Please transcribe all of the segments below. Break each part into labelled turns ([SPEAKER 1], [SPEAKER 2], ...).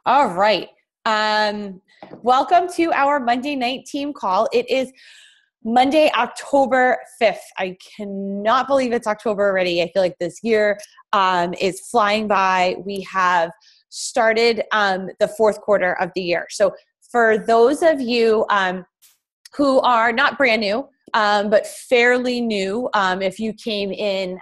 [SPEAKER 1] All right. Welcome to our Monday night team call. It is Monday, October 5th. I cannot believe it's October already. I feel like this year is flying by. We have started the fourth quarter of the year. So for those of you who are not brand new, but fairly new, if you came in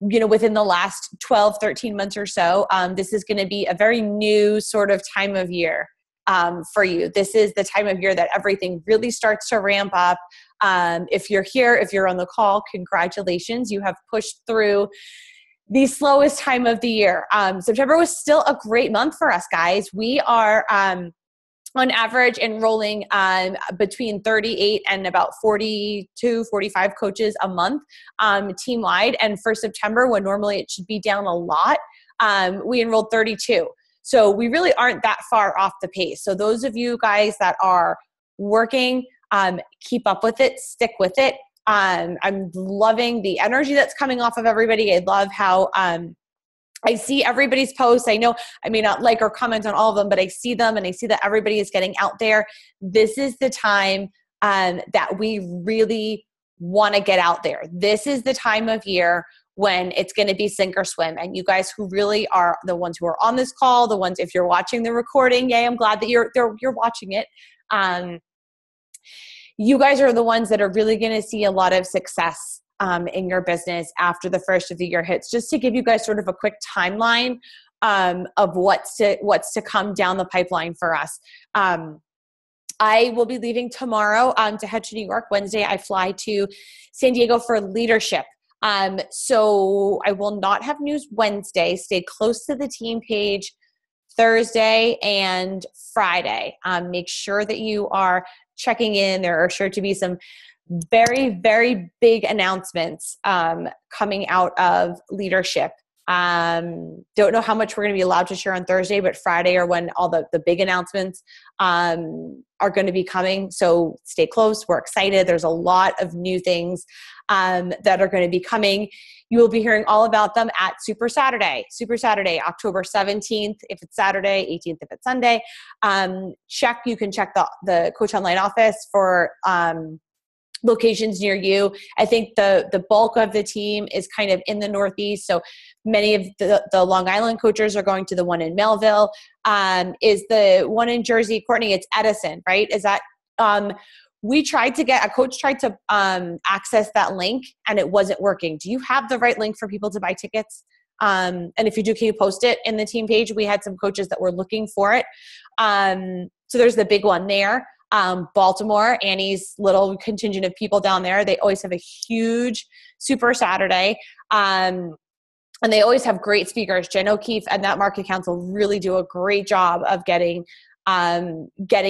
[SPEAKER 1] within the last 12, 13 months or so, this is going to be a very new sort of time of year for you. This is the time of year that everything really starts to ramp up. If you're here, if you're on the call, congratulations. You have pushed through the slowest time of the year. September was still a great month for us, guys. We are on average enrolling between 38 and about 42, 45 coaches a month team-wide. And for September, when normally it should be down a lot, we enrolled 32. So we really aren't that far off the pace. So those of you guys that are working, keep up with it, stick with it. I'm loving the energy that's coming off of everybody. I love how I see everybody's posts. I know I may not like or comment on all of them, but I see them and I see that everybody is getting out there. This is the time that we really want to get out there. This is the time of year when it's going to be sink or swim. And you guys who really are the ones who are on this call, the ones, if you're watching the recording, yay, I'm glad that you're watching it. You guys are the ones that are really going to see a lot of success in your business after the first of the year hits. Just to give you guys sort of a quick timeline of what's to come down the pipeline for us. I will be leaving tomorrow to head to New York. Wednesday, I fly to San Diego for leadership. So I will not have news Wednesday. Stay close to the team page Thursday and Friday. Make sure that you are checking in. There are sure to be some very, very big announcements coming out of leadership. Don't know how much we're going to be allowed to share on Thursday, but Friday are when all the big announcements are going to be coming. So stay close. We're excited. There's a lot of new things that are going to be coming. You will be hearing all about them at Super Saturday, October 17th, if it's Saturday, 18th, if it's Sunday. You can check the Coach Online office for locations near you. I think the bulk of the team is kind of in the Northeast. So many of the Long Island coaches are going to the one in Melville. Is the one in Jersey, Courtney, it's Edison, right? Is that, a coach tried to access that link and it wasn't working. Do you have the right link for people to buy tickets? And if you do, can you post it in the team page? We had some coaches that were looking for it. So there's the big one there. Baltimore, Annie's little contingent of people down there, they always have a huge Super Saturday. And they always have great speakers. Jen O'Keefe and that market council really do a great job of getting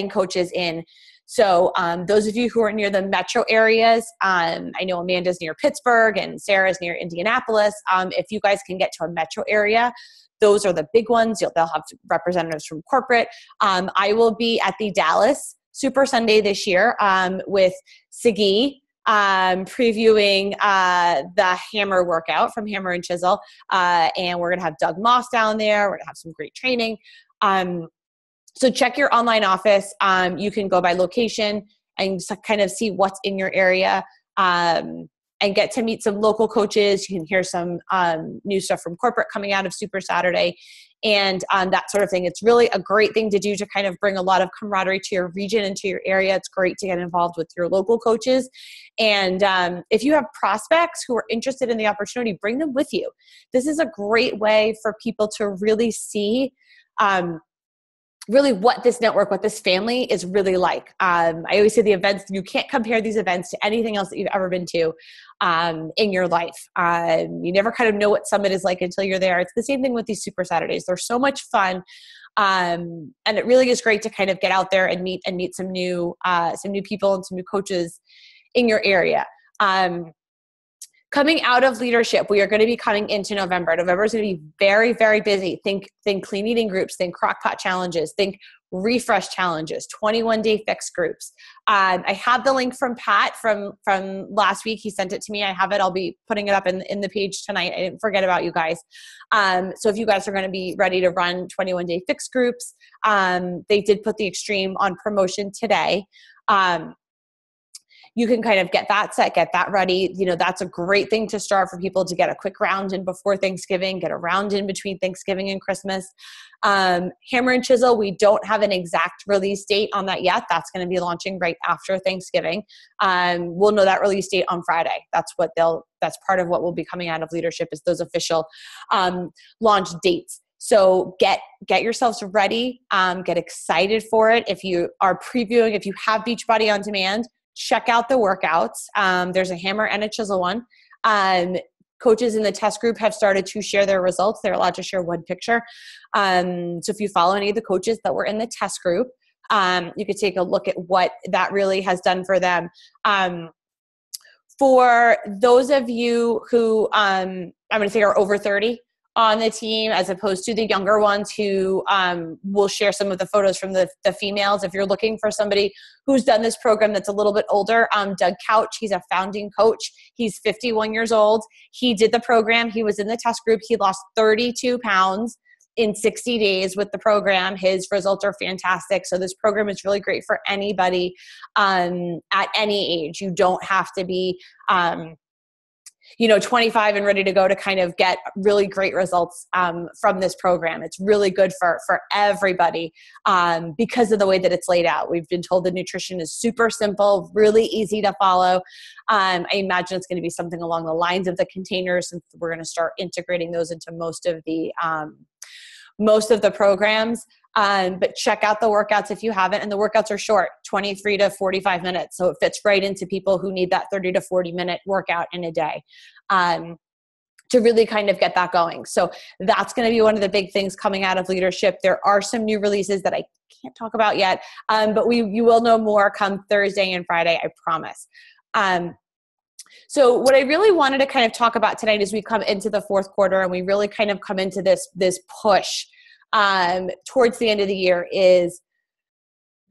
[SPEAKER 1] coaches in. So those of you who are near the metro areas, I know Amanda's near Pittsburgh and Sarah's near Indianapolis. If you guys can get to a metro area, those are the big ones. They'll have representatives from corporate. I will be at the Dallas Super Sunday this year with Sagi previewing the Hammer workout from Hammer and Chisel. And we're going to have Doug Moss down there. We're going to have some great training. So check your online office. You can go by location and kind of see what's in your area and get to meet some local coaches. You can hear some new stuff from corporate coming out of Super Saturday and that sort of thing. It's really a great thing to do to kind of bring a lot of camaraderie to your region and to your area. It's great to get involved with your local coaches. And if you have prospects who are interested in the opportunity, bring them with you. This is a great way for people to really see really what this network, what this family is really like. I always say the events, you can't compare these events to anything else that you've ever been to in your life. You never kind of know what Summit is like until you're there. It's the same thing with these Super Saturdays. They're so much fun. And it really is great to kind of get out there and meet some new people and some new coaches in your area. Coming out of leadership, we are going to be coming into November. November is going to be very, very busy. Think clean eating groups, think crock pot challenges, think refresh challenges, 21-day fix groups. I have the link from Pat from last week. He sent it to me. I have it. I'll be putting it up in the page tonight. I didn't forget about you guys. So if you guys are going to be ready to run 21-day fix groups, they did put the Extreme on promotion today. You can kind of get that set, get that ready. That's a great thing to start for people to get a quick round in before Thanksgiving, get a round in between Thanksgiving and Christmas. Hammer and Chisel, we don't have an exact release date on that yet. That's going to be launching right after Thanksgiving. We'll know that release date on Friday. That's part of what will be coming out of leadership is those official launch dates. So get yourselves ready, get excited for it. If you are previewing, if you have Beachbody On Demand, check out the workouts. There's a Hammer and a Chisel one. Coaches in the test group have started to share their results. They're allowed to share one picture. So if you follow any of the coaches that were in the test group, you could take a look at what that really has done for them. For those of you who I'm going to say are over 30 on the team, as opposed to the younger ones who will share some of the photos from the females. If you're looking for somebody who's done this program that's a little bit older, Doug Couch, he's a founding coach. He's 51 years old. He did the program. He was in the test group. He lost 32 pounds in 60 days with the program. His results are fantastic. So this program is really great for anybody at any age. You don't have to be 25 and ready to go to kind of get really great results from this program. It's really good for everybody because of the way that it's laid out. We've been told the nutrition is super simple, really easy to follow. I imagine it's going to be something along the lines of the containers, since we're going to start integrating those into most of the programs. But check out the workouts if you haven't. And the workouts are short, 23 to 45 minutes. So it fits right into people who need that 30 to 40 minute workout in a day to really kind of get that going. So that's going to be one of the big things coming out of leadership. There are some new releases that I can't talk about yet, but you will know more come Thursday and Friday, I promise. So what I really wanted to kind of talk about tonight as we come into the fourth quarter and we really kind of come into this push towards the end of the year is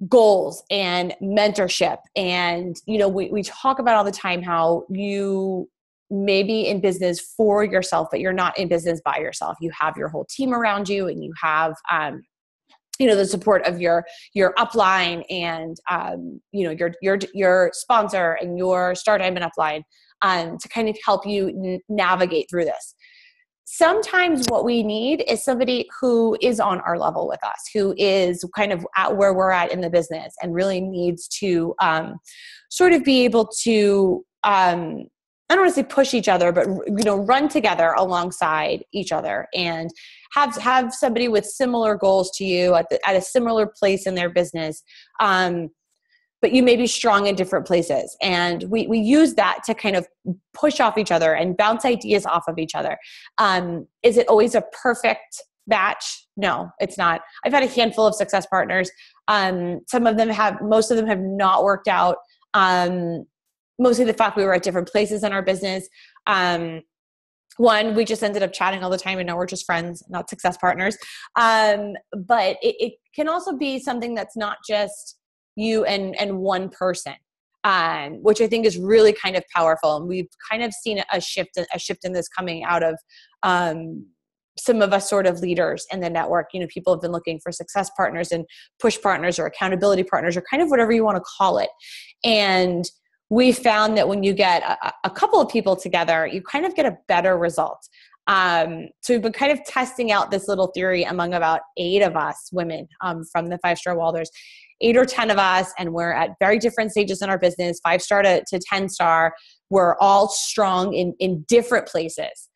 [SPEAKER 1] goals and mentorship. And, we talk about all the time how you may be in business for yourself, but you're not in business by yourself. You have your whole team around you, and you have, the support of your upline and, your sponsor and your Star Diamond upline to kind of help you navigate through this. Sometimes what we need is somebody who is on our level with us, who is kind of at where we're at in the business and really needs to sort of be able to, I don't want to say push each other, but, run together alongside each other and have somebody with similar goals to you at a similar place in their business. But you may be strong in different places. And we use that to kind of push off each other and bounce ideas off of each other. Is it always a perfect match? No, it's not. I've had a handful of success partners. Most of them have not worked out. Mostly the fact we were at different places in our business. One, we just ended up chatting all the time and now we're just friends, not success partners. But it can also be something that's not just you and one person, which I think is really kind of powerful. And we've kind of seen a shift in this coming out of some of us sort of leaders in the network. People have been looking for success partners and push partners or accountability partners or kind of whatever you want to call it. And we found that when you get a couple of people together, you kind of get a better result. So we've been kind of testing out this little theory among about 8 of us women from the 5-star Walders, 8 or 10 of us, and we're at very different stages in our business, 5-star to 10-star. We're all strong in different places.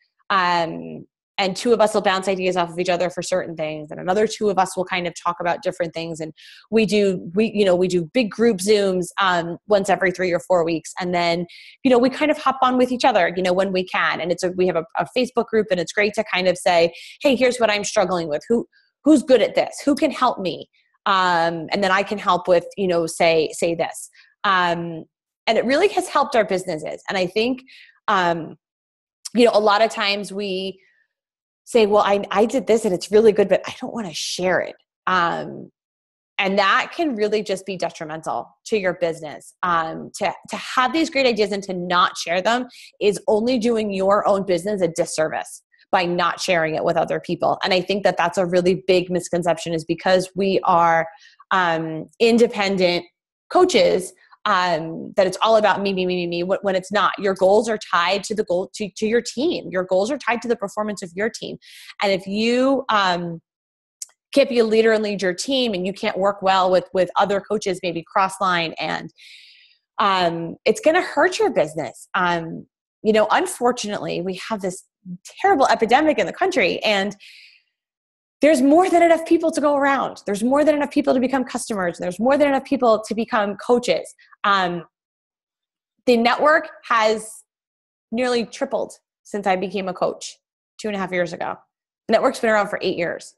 [SPEAKER 1] And 2 of us will bounce ideas off of each other for certain things. And another 2 of us will kind of talk about different things. And we do big group Zooms once every 3 or 4 weeks. And then, we kind of hop on with each other, when we can. And we have a Facebook group, and it's great to kind of say, hey, here's what I'm struggling with. Who's good at this? Who can help me? And then I can help with, say this. And it really has helped our businesses. And I think, a lot of times we say, well, I did this and it's really good, but I don't want to share it. And that can really just be detrimental to your business. To have these great ideas and to not share them is only doing your own business a disservice by not sharing it with other people. And I think that that's a really big misconception, is because we are independent coaches, that it's all about me, when it's not. Your goals are tied to the goal to your team. Your goals are tied to the performance of your team. And if you can't be a leader and lead your team, and you can't work well with other coaches, maybe cross-line, and it's going to hurt your business. Unfortunately, we have this terrible epidemic in the country, and there's more than enough people to go around. There's more than enough people to become customers. There's more than enough people to become coaches. The network has nearly tripled since I became a coach 2.5 years ago. The network's been around for 8 years.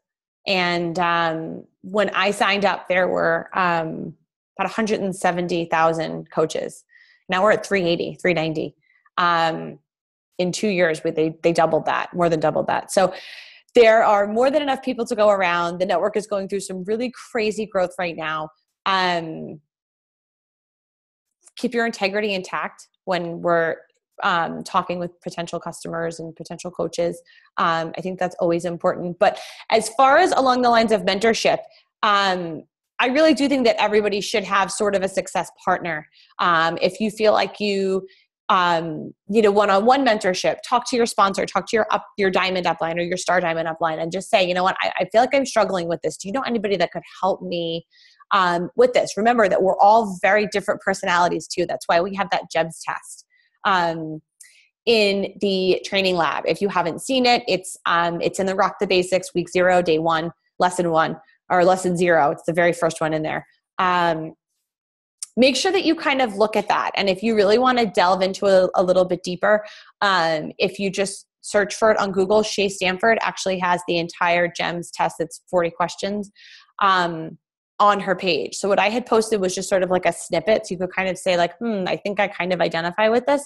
[SPEAKER 1] And when I signed up, there were about 170,000 coaches. Now we're at 390. In 2 years, they doubled that, more than doubled that. So there are more than enough people to go around. The network is going through some really crazy growth right now. Keep your integrity intact when we're talking with potential customers and potential coaches. I think that's always important. But as far as along the lines of mentorship, I really do think that everybody should have sort of a success partner. If you feel like you one-on-one mentorship, talk to your sponsor, talk to your diamond upline or your star diamond upline, and just say, I feel like I'm struggling with this. Do you know anybody that could help me with this? Remember that we're all very different personalities too. That's why we have that GEMS test in the training lab. If you haven't seen it, it's in the Rock the Basics, week 0, day 1, lesson 1, or lesson 0. It's the very first one in there. Make sure that you kind of look at that. And if you really want to delve into a little bit deeper, if you just search for it on Google, Shay Stanford actually has the entire GEMS test. It's 40 questions on her page. So what I had posted was just sort of like a snippet. So you could kind of say like, I think I kind of identify with this.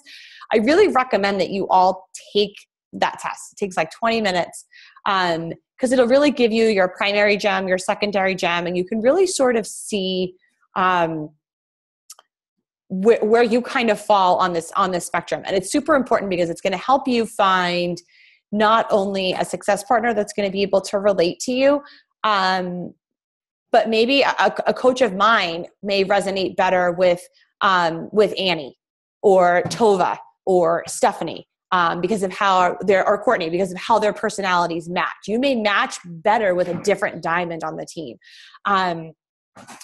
[SPEAKER 1] I really recommend that you all take that test. It takes like 20 minutes because it'll really give you your primary gem, your secondary gem, and you can really sort of see where you kind of fall on this spectrum. And it's super important because it's going to help you find not only a success partner that's going to be able to relate to you, but maybe a coach of mine may resonate better with Annie or Tova or Stephanie because of how or Courtney, because of how their personalities match. You may match better with a different diamond on the team.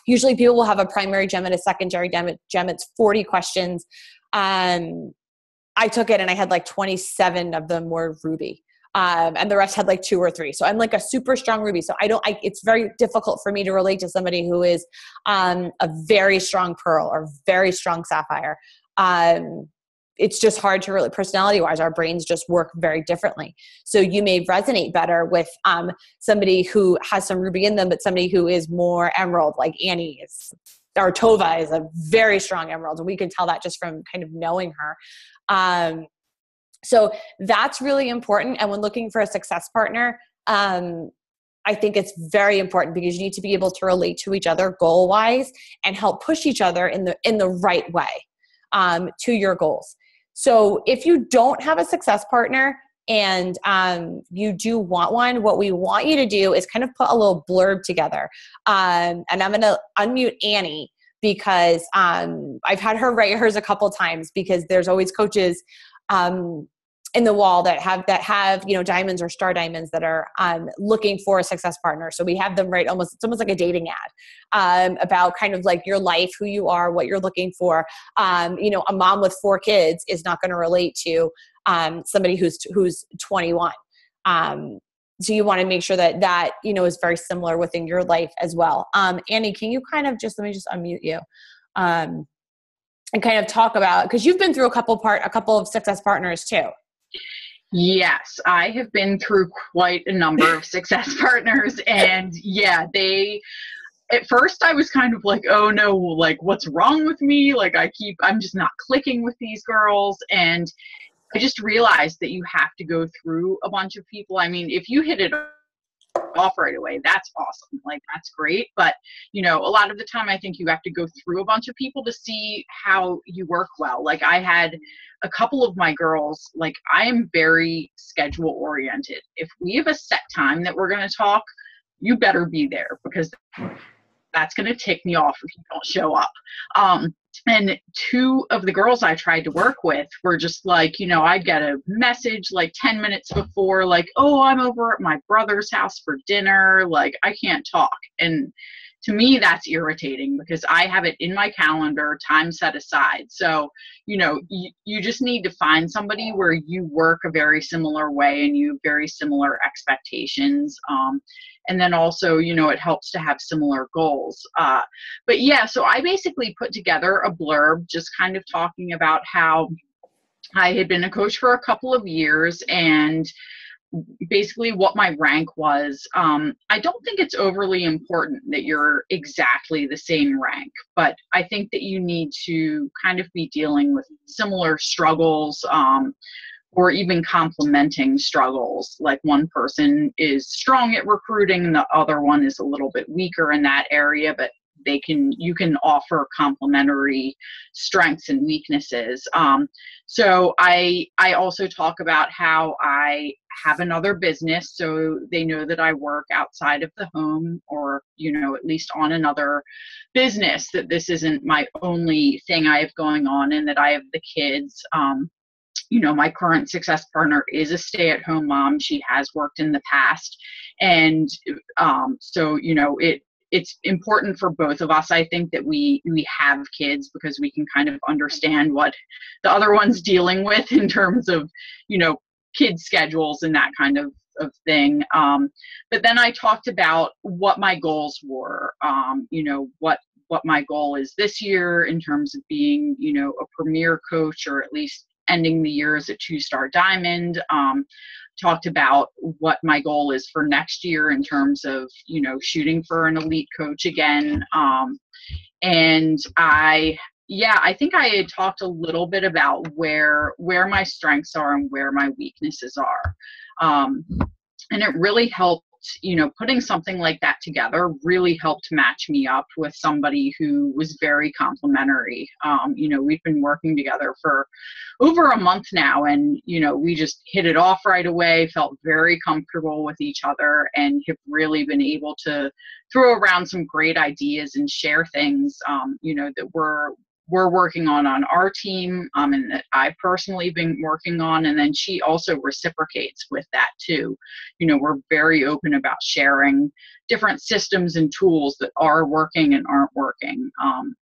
[SPEAKER 1] Usually people will have a primary gem and a secondary gem. It's 40 questions. I took it and I had like 27 of them were ruby. And the rest had like 2 or 3. So I'm like a super strong ruby. So it's very difficult for me to relate to somebody who is a very strong pearl or very strong sapphire. It's just hard to really, personality-wise, our brains just work very differently. So you may resonate better with somebody who has some ruby in them, but somebody who is more emerald, like Annie is, or Tova is a very strong emerald. And we can tell that just from kind of knowing her. So that's really important. And when looking for a success partner, I think it's very important because you need to be able to relate to each other goal-wise and help push each other in the right way to your goals. So if you don't have a success partner and you do want one, what we want you to do is kind of put a little blurb together. And I'm going to unmute Annie because I've had her write hers a couple times because there's always coaches in the wall that have diamonds or star diamonds that are looking for a success partner. So we have them write it's almost like a dating ad about kind of like your life, who you are, what you're looking for. A mom with 4 kids is not going to relate to somebody who's 21. So you want to make sure that is very similar within your life as well. Annie, can you kind of let me just unmute you and kind of talk about, because you've been through a couple of success partners too.
[SPEAKER 2] Yes, I have been through quite a number of success partners, and yeah, at first I was kind of like, oh no, like what's wrong with me? Like I'm just not clicking with these girls. And I just realized that you have to go through a bunch of people. I mean, if you hit it off right away. That's awesome. Like, that's great. But, you know, a lot of the time I think you have to go through a bunch of people to see how you work well. Like, I had a couple of my girls, like, I am very schedule oriented. If we have a set time that we're going to talk, you better be there, because that's going to tick me off if you don't show up. And two of the girls I tried to work with were just like, you know, I'd get a message like 10 minutes before, like, oh, I'm over at my brother's house for dinner. Like, I can't talk. And to me, that's irritating, because I have it in my calendar, time set aside. So, you know, you just need to find somebody where you work a very similar way and you have very similar expectations. And then also, you know, it helps to have similar goals. But yeah, so I basically put together a blurb just kind of talking about how I had been a coach for a couple of years and basically what my rank was. I don't think it's overly important that you're exactly the same rank, but I think that you need to kind of be dealing with similar struggles, or even complementing struggles. Like, one person is strong at recruiting and the other one is a little bit weaker in that area, but you can offer complementary strengths and weaknesses. So I also talk about how I have another business, so they know that I work outside of the home, or, you know, at least on another business, that this isn't my only thing I have going on, and that I have the kids. You know, my current success partner is a stay-at-home mom. She has worked in the past. And so, you know, it's important for both of us, I think, that we have kids, because we can kind of understand what the other one's dealing with in terms of, you know, kid schedules and that kind of thing. But then I talked about what my goals were, you know, what my goal is this year in terms of being, you know, a premier coach, or at least ending the year as a 2-star diamond. Talked about what my goal is for next year in terms of, you know, shooting for an elite coach again. And I think I had talked a little bit about where my strengths are and where my weaknesses are. And it really helped, you know, putting something like that together really helped match me up with somebody who was very complimentary. You know, we've been working together for over a month now, and, you know, we just hit it off right away, felt very comfortable with each other, and have really been able to throw around some great ideas and share things, you know, that we're working on our team, and that I've personally been working on. And then she also reciprocates with that too. You know, we're very open about sharing different systems and tools that are working and aren't working.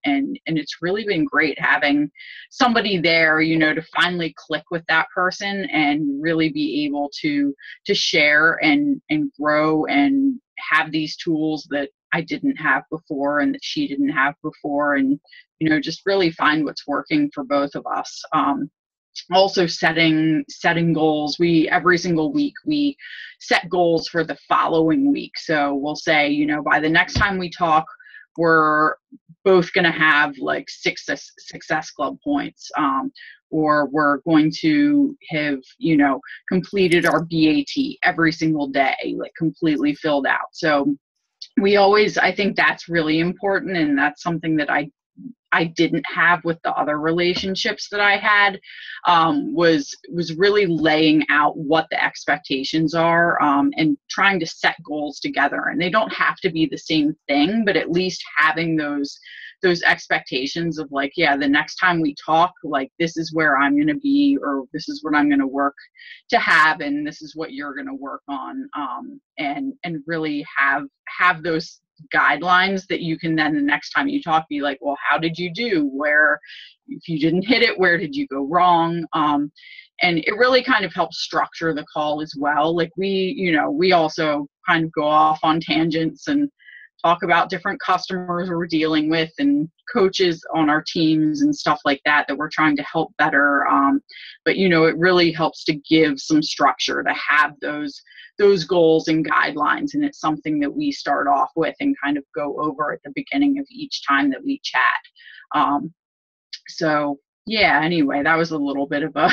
[SPEAKER 2] And it's really been great having somebody there, you know, to finally click with that person and really be able to share and grow and have these tools that I didn't have before and that she didn't have before, and, you know, just really find what's working for both of us. Also setting goals. Every single week we set goals for the following week. So we'll say, you know, by the next time we talk, we're both going to have like 6 Success Club points, or we're going to have, you know, completed our BAT every single day, like completely filled out. So I think that's really important, and that's something that I didn't have with the other relationships that I had, was really laying out what the expectations are, and trying to set goals together. And they don't have to be the same thing, but at least having those expectations of like, yeah, the next time we talk, like, this is where I'm going to be, or this is what I'm going to work to have, and this is what you're going to work on, and really have those guidelines that you can then the next time you talk be like, well, how did you do? Where, if you didn't hit it, where did you go wrong? And it really kind of helps structure the call as well. Like, we also kind of go off on tangents and talk about different customers we're dealing with and coaches on our teams and stuff like that we're trying to help better. But, you know, it really helps to give some structure to have those goals and guidelines. And it's something that we start off with and kind of go over at the beginning of each time that we chat. So Yeah, anyway, that was a little bit of a,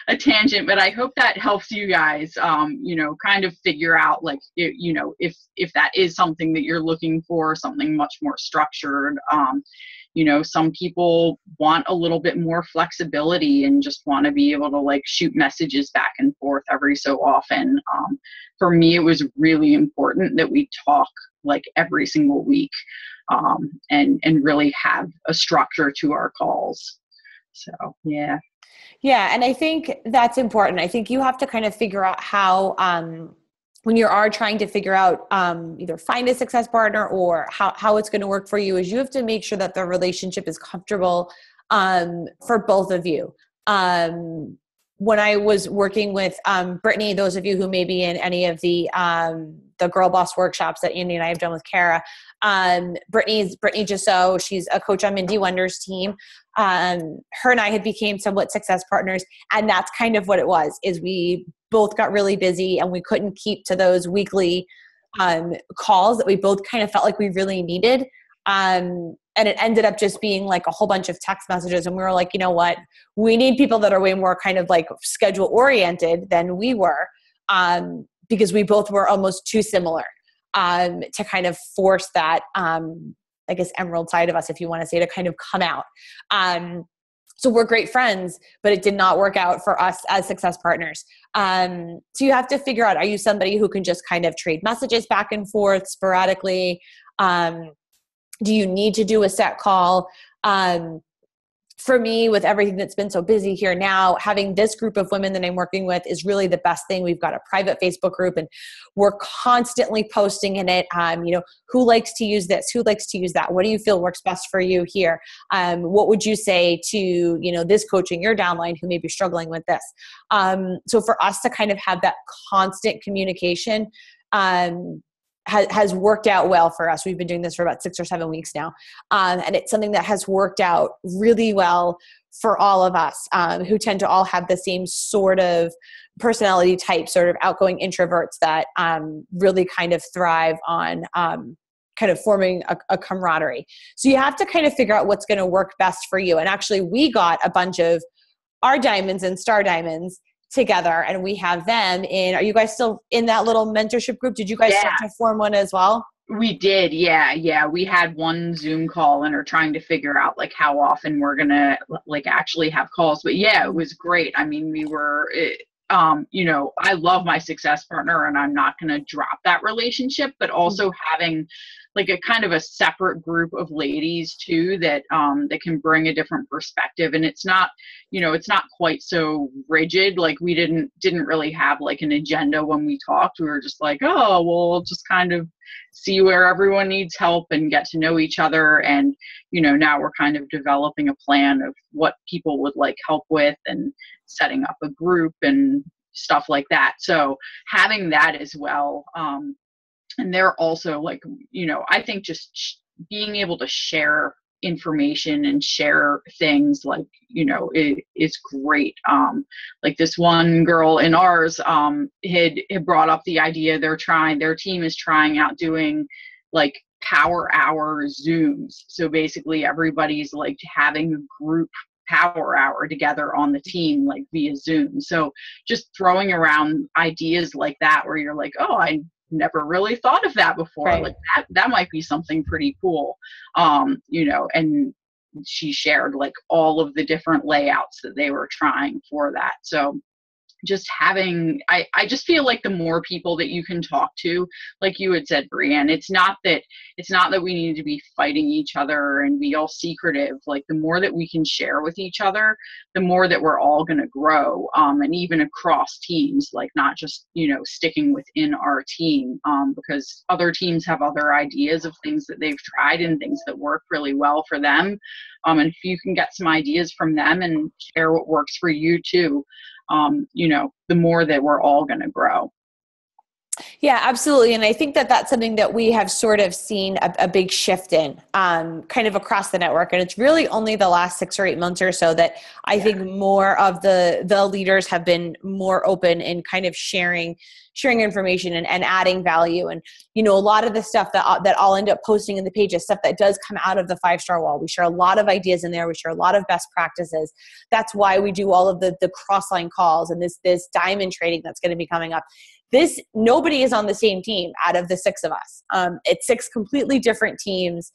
[SPEAKER 2] a tangent, but I hope that helps you guys, kind of figure out like, if that is something that you're looking for, something much more structured. Some people want a little bit more flexibility and just want to be able to like shoot messages back and forth every so often. For me, it was really important that we talk like every single week, and really have a structure to our calls. So, yeah.
[SPEAKER 1] Yeah. And I think that's important. I think you have to kind of figure out how, when you are trying to figure out either find a success partner or how it's going to work for you, is you have to make sure that the relationship is comfortable for both of you. When I was working with Brittany, those of you who may be in any of the Girl Boss workshops that Andy and I have done with Kara, Brittany Gisso, she's a coach on Mindy Wender's team. Her and I had became somewhat success partners, and that's kind of what it was, is we both got really busy and we couldn't keep to those weekly calls that we both kind of felt like we really needed. And it ended up just being like a whole bunch of text messages. And we were like, you know what? We need people that are way more kind of like schedule oriented than we were, because we both were almost too similar to kind of force that, I guess, emerald side of us, if you want to say, to kind of come out. So we're great friends, but it did not work out for us as success partners. So you have to figure out, are you somebody who can just kind of trade messages back and forth sporadically? Do you need to do a set call? For me, with everything that's been so busy here now, having this group of women that I'm working with is really the best thing. We've got a private Facebook group and we're constantly posting in it. Who likes to use this? Who likes to use that? What do you feel works best for you here? What would you say to, this coach in your downline who may be struggling with this? So for us to kind of have that constant communication, has worked out well for us. We've been doing this for about 6 or 7 weeks now. And it's something that has worked out really well for all of us, who tend to all have the same sort of personality type, sort of outgoing introverts that really kind of thrive on kind of forming a camaraderie. So you have to kind of figure out what's going to work best for you. And actually, we got a bunch of our diamonds and star diamonds together, and we have them in. Are you guys still in that little mentorship group? Did you guys start to form one as well?
[SPEAKER 2] We did. Yeah. We had one Zoom call and are trying to figure out like how often we're going to like actually have calls. But yeah, it was great. I mean, we were, I love my success partner and I'm not going to drop that relationship, but also having like a kind of a separate group of ladies too, that can bring a different perspective. And it's not, it's not quite so rigid. Like we didn't really have like an agenda when we talked. We were just like, oh, well, we'll just kind of see where everyone needs help and get to know each other. And, now we're kind of developing a plan of what people would like help with and setting up a group and stuff like that. So having that as well. And they're also like, I think just being able to share information and share things like, is great. Like this one girl in ours had brought up the idea their team is trying out doing like power hour Zooms. So basically everybody's like having a group power hour together on the team, like via Zoom. So just throwing around ideas like that, where you're like, oh, I never really thought of that before. Right. Like that might be something pretty cool. And she shared like all of the different layouts that they were trying for that. So just having, I just feel like the more people that you can talk to, like you had said, Brianne, it's not that we need to be fighting each other and be all secretive. Like the more that we can share with each other, the more that we're all going to grow. And even across teams, like not just, sticking within our team, because other teams have other ideas of things that they've tried and things that work really well for them. And if you can get some ideas from them and share what works for you too, the more that we're all going to grow.
[SPEAKER 1] Yeah, absolutely. And I think that that's something that we have sort of seen a big shift in kind of across the network. And it's really only the last 6 or 8 months or so that I think more of the leaders have been more open in kind of sharing information and adding value. And, you know, a lot of the stuff that I'll end up posting in the page is stuff that does come out of the 5-star wall. We share a lot of ideas in there. We share a lot of best practices. That's why we do all of the cross-line calls and this diamond training that's going to be coming up. Nobody is on the same team out of the 6 of us. It's 6 completely different teams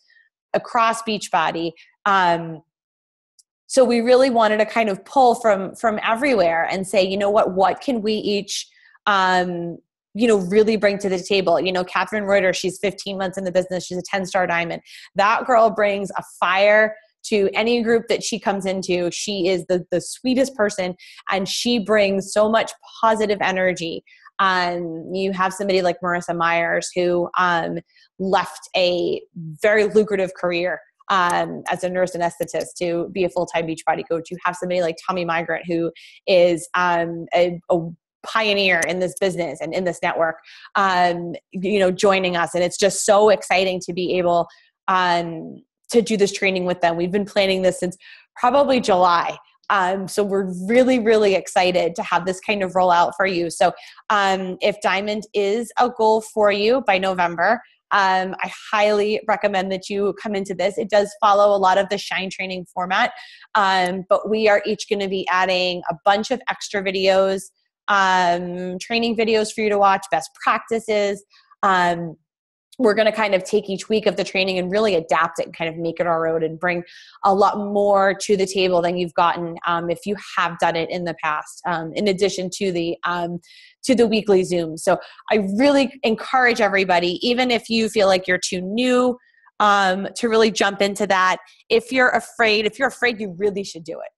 [SPEAKER 1] across Beachbody. So we really wanted to kind of pull from everywhere and say, you know what can we each, really bring to the table? You know, Catherine Reuter, she's 15 months in the business. She's a 10-star diamond. That girl brings a fire to any group that she comes into. She is the sweetest person, and she brings so much positive energy. You have somebody like Marissa Myers who left a very lucrative career as a nurse anesthetist to be a full-time Beachbody coach. You have somebody like Tommy Migrant who is a pioneer in this business and in this network, joining us. And it's just so exciting to be able to do this training with them. We've been planning this since probably July. So we're really, really excited to have this kind of roll out for you. So if Diamond is a goal for you by November, I highly recommend that you come into this. It does follow a lot of the Shine training format, but we are each going to be adding a bunch of extra videos, training videos for you to watch, best practices. We're going to kind of take each week of the training and really adapt it and kind of make it our own and bring a lot more to the table than you've gotten if you have done it in the past, in addition to the weekly Zoom. So I really encourage everybody, even if you feel like you're too new, to really jump into that. If you're afraid, you really should do it,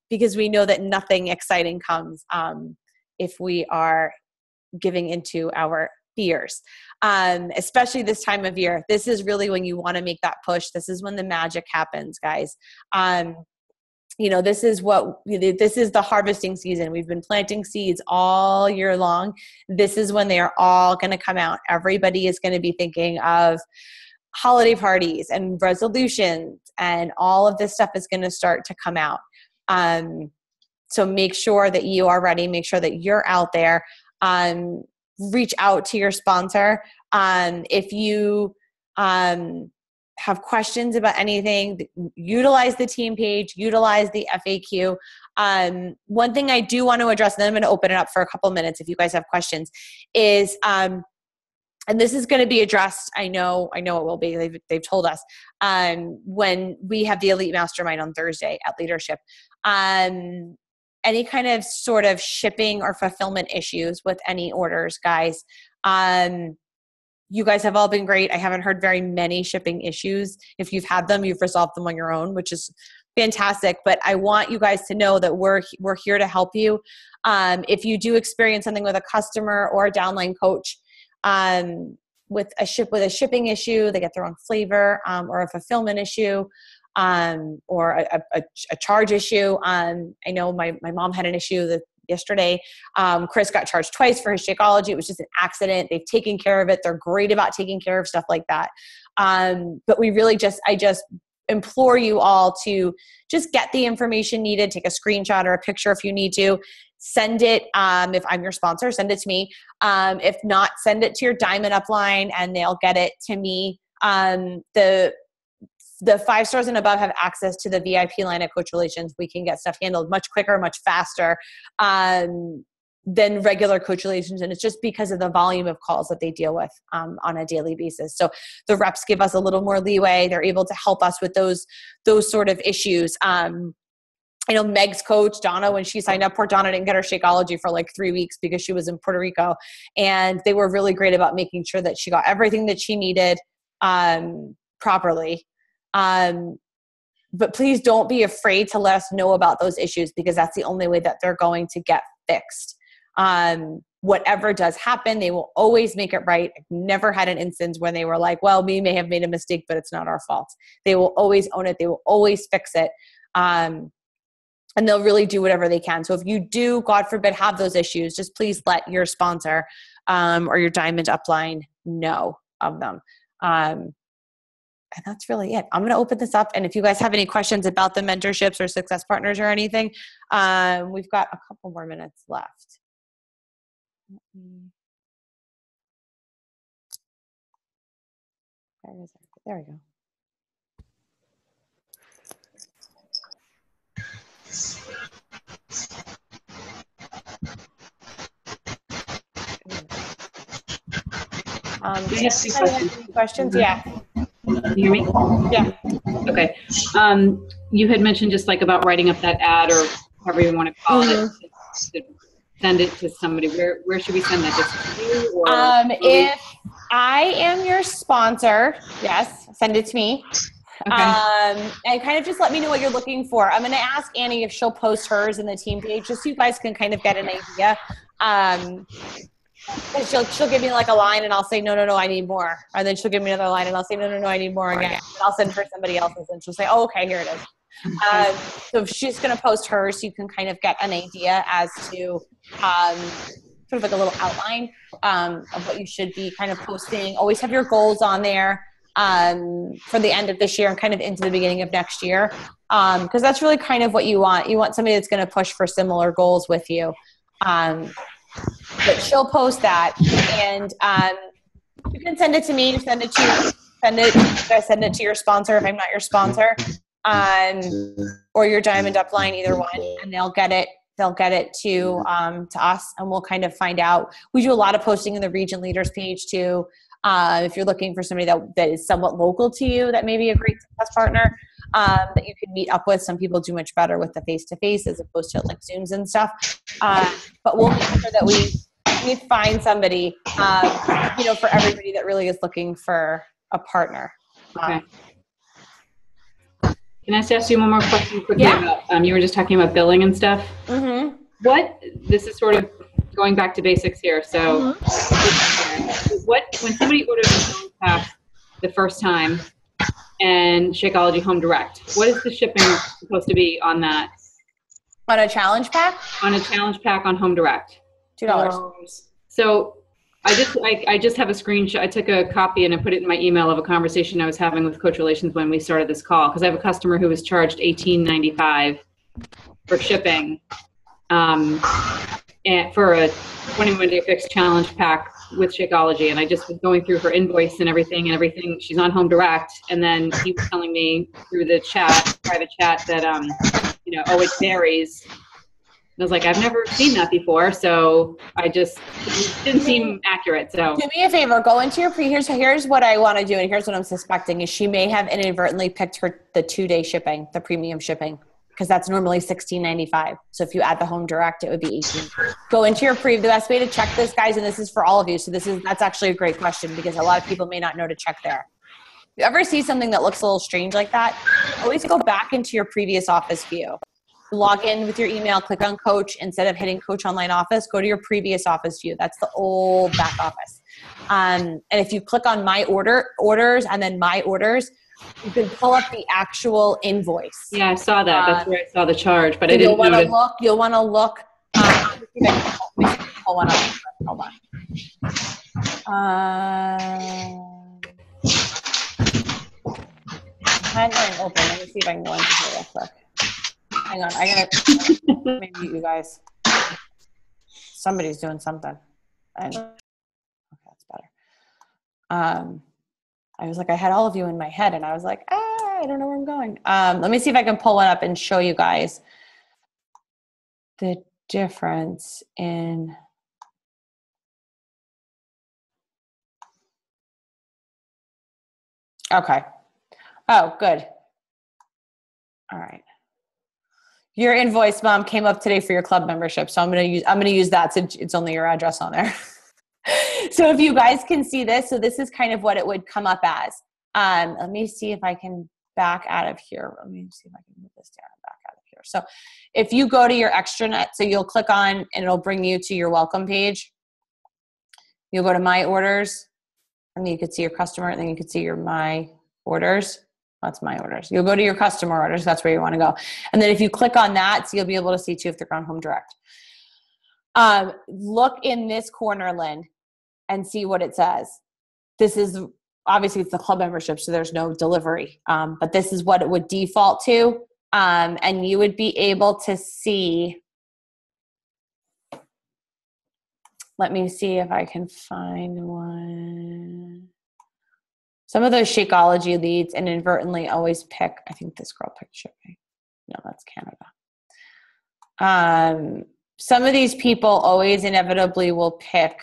[SPEAKER 1] because we know that nothing exciting comes if we are giving into our fears, especially this time of year. This is really when you want to make that push. This is when the magic happens, guys. This is the harvesting season. We've been planting seeds all year long. This is when they are all going to come out. Everybody is going to be thinking of holiday parties and resolutions, and all of this stuff is going to start to come out. So make sure that you are ready. Make sure that you're out there. Reach out to your sponsor. If you have questions about anything, utilize the team page, utilize the FAQ. One thing I do want to address, and then I'm going to open it up for a couple minutes if you guys have questions, is, and this is going to be addressed, I know it will be, they've told us, when we have the Elite Mastermind on Thursday at Leadership. Any kind of sort of shipping or fulfillment issues with any orders, guys. You guys have all been great. I haven't heard very many shipping issues. If you've had them, you've resolved them on your own, which is fantastic. But I want you guys to know that we're here to help you. If you do experience something with a customer or a downline coach, with a shipping issue, they get the wrong flavor, or a fulfillment issue, or a charge issue. I know my mom had an issue yesterday. Chris got charged twice for his Shakeology. It was just an accident. They've taken care of it. They're great about taking care of stuff like that. But I just implore you all to just get the information needed. Take a screenshot or a picture if you need to. Send it. If I'm your sponsor, send it to me. If not, send it to your Diamond upline and they'll get it to me. The 5 stars and above have access to the VIP line at Coach Relations. We can get stuff handled much quicker, much faster than regular Coach Relations. And it's just because of the volume of calls that they deal with on a daily basis. So the reps give us a little more leeway. They're able to help us with those sort of issues. I know Meg's coach, Donna, when she signed up, poor Donna didn't get her Shakeology for like 3 weeks because she was in Puerto Rico. And they were really great about making sure that she got everything that she needed properly. But please don't be afraid to let us know about those issues, because that's the only way that they're going to get fixed. Whatever does happen, they will always make it right. I've never had an instance when they were like, well, we may have made a mistake, but it's not our fault. They will always own it. They will always fix it. And they'll really do whatever they can. So if you do, God forbid, have those issues, just please let your sponsor or your diamond upline know of them. And that's really it. I'm going to open this up. And if you guys have any questions about the mentorships or success partners or anything, we've got a couple more minutes left. Where is it? There we go. Questions? Yeah.
[SPEAKER 3] Can you hear me?
[SPEAKER 1] Yeah.
[SPEAKER 3] Okay. You had mentioned just like about writing up that ad or however you want to call it, to send it to somebody. Where should we send that? Just to you? Or
[SPEAKER 1] if I am your sponsor, yes, send it to me.
[SPEAKER 3] Okay.
[SPEAKER 1] And kind of just let me know what you're looking for. I'm going to ask Annie if she'll post hers in the team page, just so you guys can kind of get an idea. And she'll give me like a line and I'll say, no, I need more. And then she'll give me another line and I'll say, no, I need more again. And I'll send her somebody else's and she'll say, oh, okay, here it is. So if she's going to post hers, you can kind of get an idea as to sort of like a little outline of what you should be kind of posting. Always have your goals on there for the end of this year and kind of into the beginning of next year. Because that's really kind of what you want. You want somebody that's going to push for similar goals with you. But she'll post that, and you can send it to me. Send it to your sponsor if I'm not your sponsor, or your diamond upline, either one, and they'll get it. They'll get it to us, and we'll kind of find out. We do a lot of posting in the Region Leaders page too. If you're looking for somebody that is somewhat local to you, that may be a great success partner that you can meet up with. Some people do much better with the face-to-face as opposed to like Zooms and stuff. But we'll make sure that we find somebody, for everybody that really is looking for a partner.
[SPEAKER 3] Okay. Can I just ask you one more question quickly?
[SPEAKER 1] Yeah.
[SPEAKER 3] About, you were just talking about billing and stuff.
[SPEAKER 1] Mm-hmm.
[SPEAKER 3] This is sort of going back to basics here. So when somebody orders a phone pack the first time and Shakeology Home Direct, what is the shipping supposed to be on that?
[SPEAKER 1] On a challenge pack?
[SPEAKER 3] On a challenge pack on Home Direct.
[SPEAKER 1] $2.
[SPEAKER 3] So I just have a screenshot. I took a copy and I put it in my email of a conversation I was having with Coach Relations when we started this call, because I have a customer who was charged $18.95 for shipping and for a 21-day fixed challenge pack with Shakeology. And I just was going through her invoice and everything. She's on Home Direct. And then he was telling me through the private chat that, it varies. And I was like, I've never seen that before. So it didn't seem accurate. So
[SPEAKER 1] do me a favor, go into your here's what I want to do. And here's what I'm suspecting is she may have inadvertently picked the 2-day shipping, the premium shipping, because that's normally $16.95. So if you add the Home Direct, it would be $18. Go into your the best way to check this, guys, and this is for all of you. So that's actually a great question because a lot of people may not know to check there. If you ever see something that looks a little strange like that, always go back into your previous office view. Log in with your email, click on Coach. Instead of hitting Coach Online Office, go to your previous office view. That's the old back office. And if you click on My Orders and then My Orders, you can pull up the actual invoice.
[SPEAKER 3] Yeah, I saw that. That's where I saw the charge, but I didn't know.
[SPEAKER 1] You'll want to look. Pull one up. Hold on. I'm going to open. Let me see if I can go into here real quick. Hang on. I gotta maybe you guys. Somebody's doing something. Okay, that's better. I was like, I had all of you in my head and I was like, I don't know where I'm going. Let me see if I can pull one up and show you guys the difference in. Okay. Oh, good. All right. Your invoice, Mom, came up today for your club membership. So I'm going to use that since it's only your address on there. So if you guys can see this, so this is kind of what it would come up as. Let me see if I can back out of here. Let me see if I can move this down and back out of here. So if you go to your extranet, so you'll click on and it'll bring you to your welcome page. You'll go to My Orders and then you can see your customer and then you can see your My Orders. That's My Orders. You'll go to your customer orders. That's where you want to go. And then if you click on that, so you'll be able to see too if they're on Home Direct. Look in this corner, Lynn. and see what it says. This is obviously it's the club membership, so there's no delivery, but this is what it would default to. And you would be able to see, let me see if I can find one. Some of those Shakeology leads inadvertently always pick, I think this girl picked shipping. No, that's Canada. Some of these people always inevitably will pick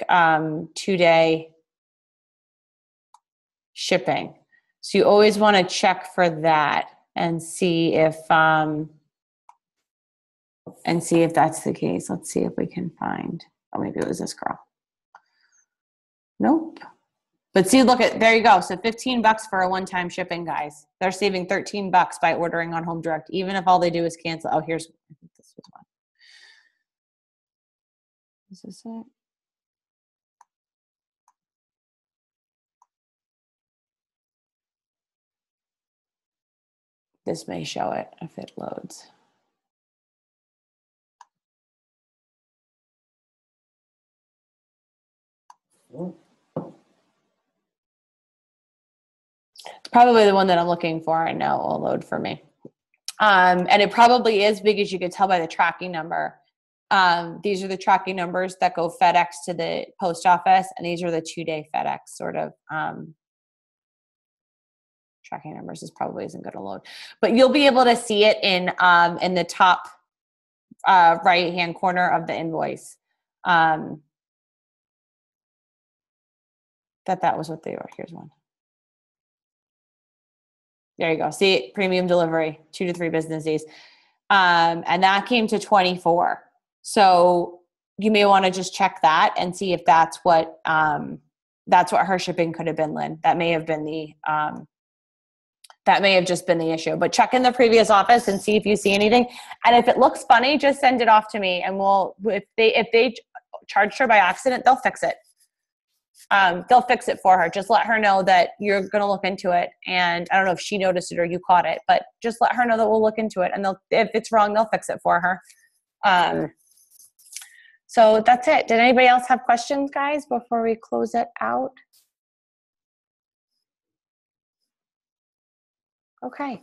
[SPEAKER 1] 2-day shipping. So you always want to check for that and see if that's the case. Let's see if we can find, oh, maybe it was this girl. Nope. But see, look at, there you go. So $15 for a one-time shipping, guys. They're saving $13 by ordering on Home Direct, even if all they do is cancel. Oh, here's, I think this was one. Is this it? This may show it if it loads. It's probably the one that I'm looking for, and now it will load for me. And it probably is because you could tell by the tracking number. These are the tracking numbers that go FedEx to the post office, and these are the 2-day FedEx sort of tracking numbers. This probably isn't going to load, but you'll be able to see it in the top right hand corner of the invoice. That was what they were. Here's one. There you go. See, premium delivery, 2 to 3 business days. And that came to 24. So you may want to just check that and see if that's what her shipping could have been, Lynn. That may have been that may have just been the issue. But check in the previous office and see if you see anything. And if it looks funny, just send it off to me, and if they charged her by accident, they'll fix it. They'll fix it for her. Just let her know that you're going to look into it. And I don't know if she noticed it or you caught it, but just let her know that we'll look into it. And if it's wrong, they'll fix it for her. So that's it. Did anybody else have questions, guys, before we close it out? Okay.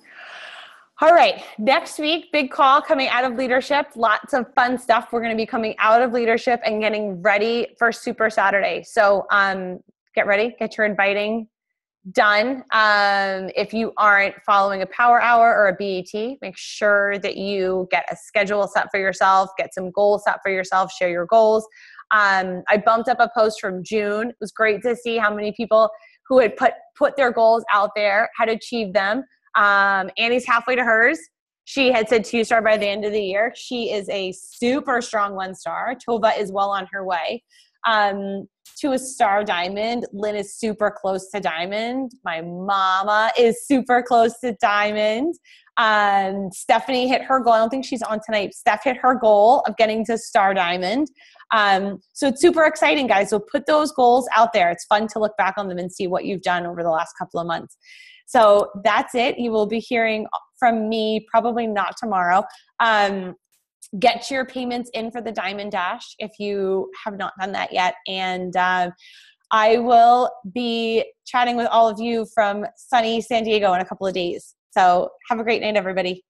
[SPEAKER 1] All right. Next week, big call coming out of leadership. Lots of fun stuff. We're going to be coming out of leadership and getting ready for Super Saturday. So get ready. Get your inviting done. If you aren't following a Power Hour or a BET, make sure that you get a schedule set for yourself, get some goals set for yourself, share your goals. I bumped up a post from June. It was great to see how many people who had put their goals out there had achieved them. Annie's halfway to hers. She had said 2-star by the end of the year. She is a super strong 1-star. Tova is well on her way to a star diamond. Lynn is super close to diamond. My mama is super close to diamond. Stephanie hit her goal. I don't think she's on tonight. Steph hit her goal of getting to star diamond. So it's super exciting, guys. So put those goals out there. It's fun to look back on them and see what you've done over the last couple of months. So that's it. You will be hearing from me, probably not tomorrow. Get your payments in for the Diamond Dash if you have not done that yet. And I will be chatting with all of you from sunny San Diego in a couple of days. So have a great night, everybody.